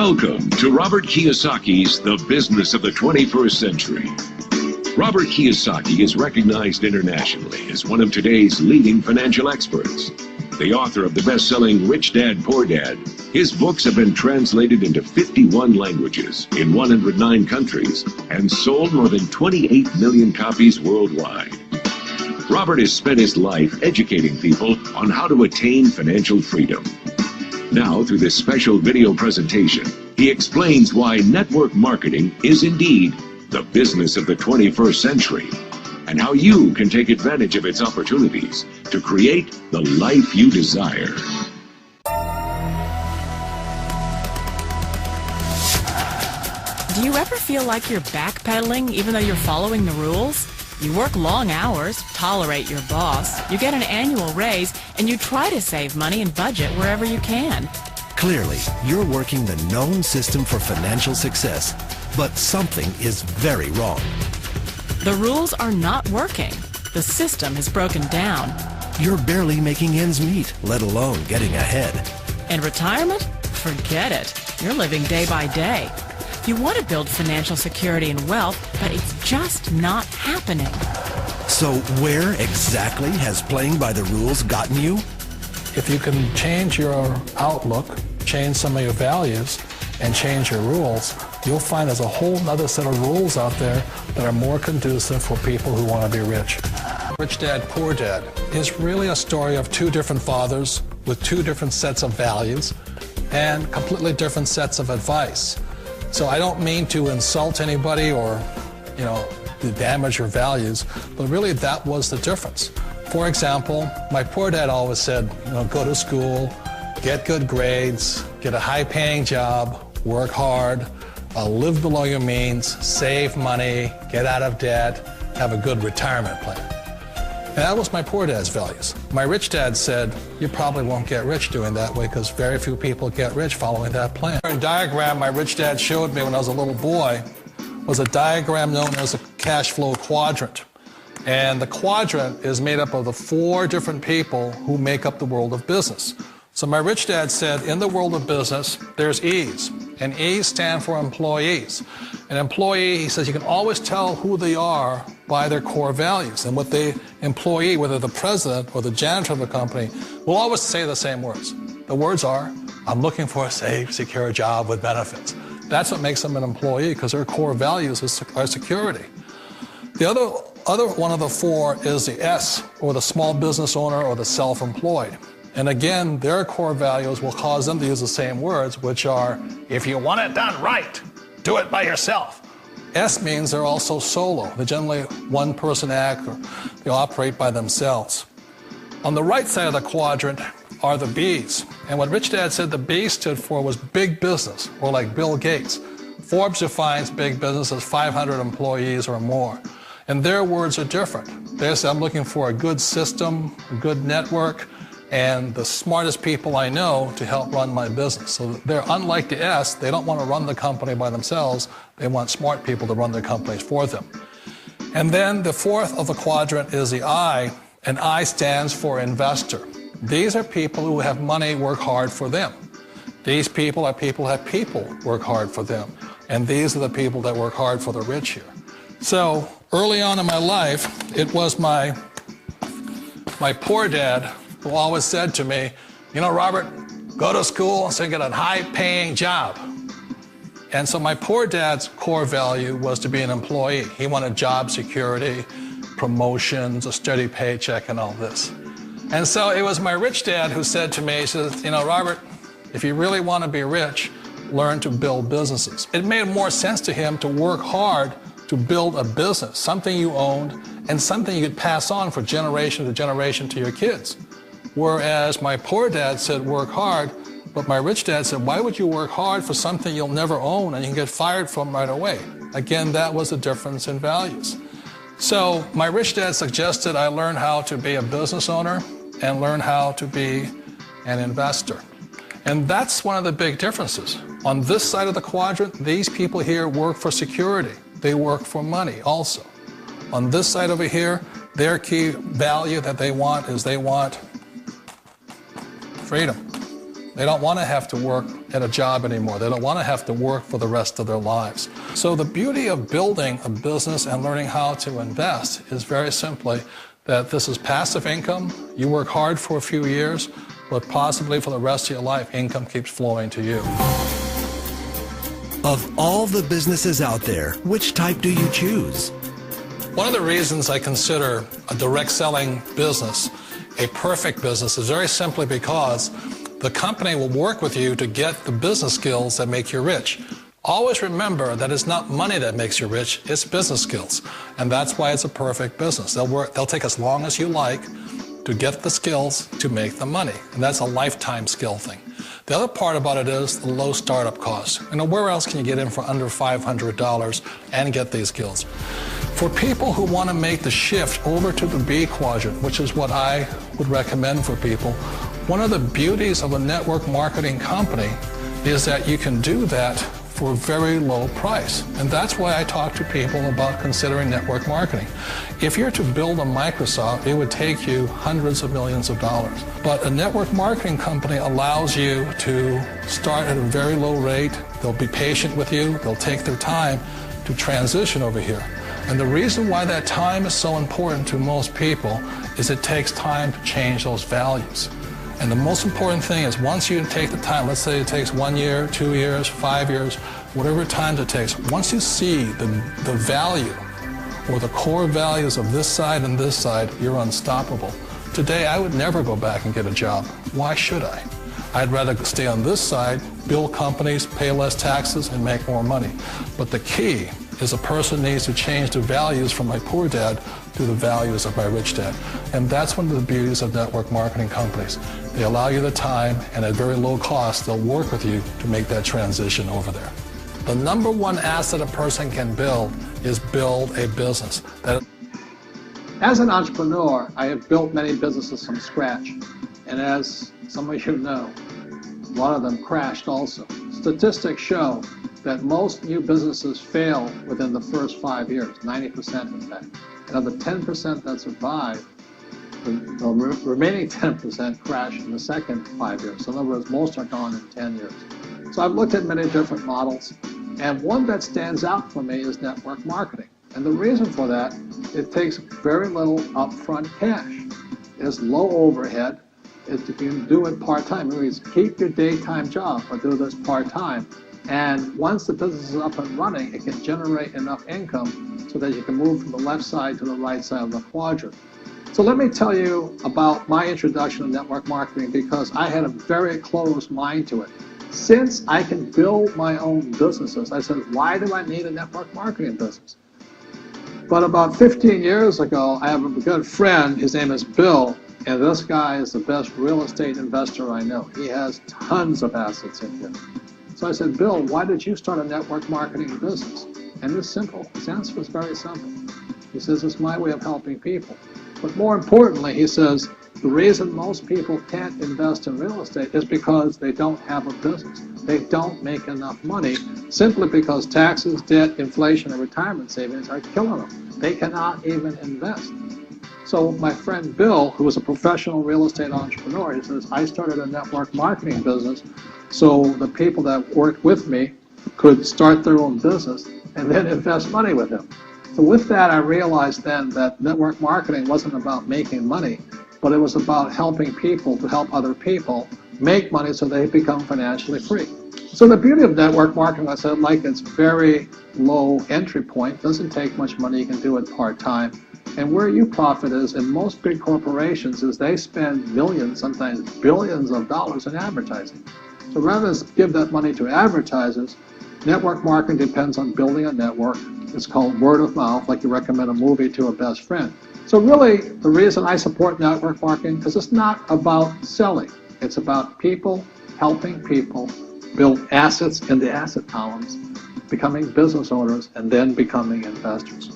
Welcome to Robert Kiyosaki's The Business of the 21st Century. Robert Kiyosaki is recognized internationally as one of today's leading financial experts. The author of the best-selling Rich Dad, Poor Dad, his books have been translated into 51 languages in 109 countries and sold more than 28 million copies worldwide. Robert has spent his life educating people on how to attain financial freedom. Now, through this special video presentation, he explains why network marketing is indeed the business of the 21st century, and how you can take advantage of its opportunities to create the life you desire. Do you ever feel like you're backpedaling even though you're following the rules? You work long hours, tolerate your boss, you get an annual raise, and you try to save money and budget wherever you can. Clearly, you're working the known system for financial success, but something is very wrong. The rules are not working. The system has broken down. You're barely making ends meet, let alone getting ahead. And retirement? Forget it. You're living day by day. You want to build financial security and wealth, but it's just not happening. So where exactly has playing by the rules gotten you? If you can change your outlook, change some of your values, and change your rules, you'll find there's a whole other set of rules out there that are more conducive for people who want to be rich. Rich Dad, Poor Dad is really a story of two different fathers with two different sets of values and completely different sets of advice. So I don't mean to insult anybody or, to damage your values, but really that was the difference. For example, my poor dad always said, go to school, get good grades, get a high-paying job, work hard, live below your means, save money, get out of debt, have a good retirement plan. And that was my poor dad's values. My rich dad said, you probably won't get rich doing that way because very few people get rich following that plan. A diagram my rich dad showed me when I was a little boy was a diagram known as a cash flow quadrant. And the quadrant is made up of the four different people who make up the world of business. So my rich dad said, in the world of business, there's E's, and E's stand for employees. An employee, he says, you can always tell who they are by their core values. And what the employee, whether the president or the janitor of the company, will always say the same words. The words are, I'm looking for a safe, secure job with benefits. That's what makes them an employee, because their core values are security. The other one of the four is the S, or the small business owner or the self-employed. And again, their core values will cause them to use the same words, which are, if you want it done right, do it by yourself. S means they're also solo. They're generally one-person act, or they operate by themselves. On the right side of the quadrant are the B's. And what Rich Dad said the B stood for was big business, or like Bill Gates. Forbes defines big business as 500 employees or more. And their words are different. They say, I'm looking for a good system, a good network, and the smartest people I know to help run my business. So they're unlike the S. They don't want to run the company by themselves. They want smart people to run their companies for them. And then the fourth of the quadrant is the I, and I stands for investor. These are people who have money work hard for them. These people are people who have people work hard for them. And these are the people that work hard for the rich here. So early on in my life, it was my poor dad who always said to me, Robert, go to school and get a high-paying job. And so my poor dad's core value was to be an employee. He wanted job security, promotions, a steady paycheck, and all this. And so it was my rich dad who said to me, he says, Robert, if you really want to be rich, learn to build businesses. It made more sense to him to work hard to build a business, something you owned, and something you could pass on for generation to generation to your kids. Whereas my poor dad said work hard, but my rich dad said, why would you work hard for something you'll never own and you can get fired from right away? Again, that was the difference in values. So my rich dad suggested I learn how to be a business owner and learn how to be an investor. And that's one of the big differences. On this side of the quadrant, these people here work for security. They work for money also. On this side over here, their key value that they want is they want freedom. They don't want to have to work at a job anymore. They don't want to have to work for the rest of their lives. So the beauty of building a business and learning how to invest is very simply that this is passive income. You work hard for a few years, but possibly for the rest of your life, income keeps flowing to you. Of all the businesses out there, which type do you choose? One of the reasons I consider a direct selling business a perfect business is very simply because the company will work with you to get the business skills that make you rich. Always remember that it's not money that makes you rich, it's business skills. And that's why it's a perfect business. They'll take as long as you like to get the skills to make the money. And that's a lifetime skill thing. The other part about it is the low startup cost. Where else can you get in for under $500 and get these skills? For people who want to make the shift over to the B quadrant, which is what I would recommend for people, one of the beauties of a network marketing company is that you can do that for a very low price. And that's why I talk to people about considering network marketing. If you're to build a Microsoft, it would take you hundreds of millions of dollars. But a network marketing company allows you to start at a very low rate. They'll be patient with you. They'll take their time to transition over here. And the reason why that time is so important to most people is it takes time to change those values. And the most important thing is once you take the time, let's say it takes 1 year, 2 years, 5 years, whatever time it takes, once you see the value or the core values of this side and this side, you're unstoppable. Today, I would never go back and get a job. Why should I? I'd rather stay on this side, build companies, pay less taxes, and make more money. But the key is a person needs to change the values from my poor dad to the values of my rich dad. And that's one of the beauties of network marketing companies. They allow you the time, and at very low cost, they'll work with you to make that transition over there. The number one asset a person can build is build a business. As an entrepreneur, I have built many businesses from scratch. And as some of you know, a lot of them crashed also. Statistics show that most new businesses fail within the first 5 years, 90% in fact. And of the 10% that survive, the remaining 10% crash in the second 5 years. So in other words, most are gone in 10 years. So I've looked at many different models, and one that stands out for me is network marketing. And the reason for that, it takes very little upfront cash. It's low overhead. You can do it part-time. It means keep your daytime job, but do this part-time. And once the business is up and running, it can generate enough income so that you can move from the left side to the right side of the quadrant. So let me tell you about my introduction to network marketing, because I had a very closed mind to it. Since I can build my own businesses, I said, why do I need a network marketing business? But about 15 years ago, I have a good friend, his name is Bill, and this guy is the best real estate investor I know. He has tons of assets in here. So I said, Bill, why did you start a network marketing business? And it's simple. His answer was very simple. He says, it's my way of helping people. But more importantly, he says, the reason most people can't invest in real estate is because they don't have a business. They don't make enough money simply because taxes, debt, inflation, and retirement savings are killing them. They cannot even invest. So my friend Bill, who is a professional real estate entrepreneur, he says, I started a network marketing business so the people that worked with me could start their own business and then invest money with him. So with that, I realized then that network marketing wasn't about making money, but it was about helping people to help other people make money so they become financially free. So the beauty of network marketing, I said, like it's very low entry point, doesn't take much money, you can do it part-time. And where you profit is in most big corporations is they spend millions, sometimes billions of dollars in advertising. So rather than give that money to advertisers, network marketing depends on building a network. It's called word of mouth, like you recommend a movie to a best friend. So really, the reason I support network marketing, because it's not about selling. It's about people helping people build assets in the asset columns, becoming business owners, and then becoming investors.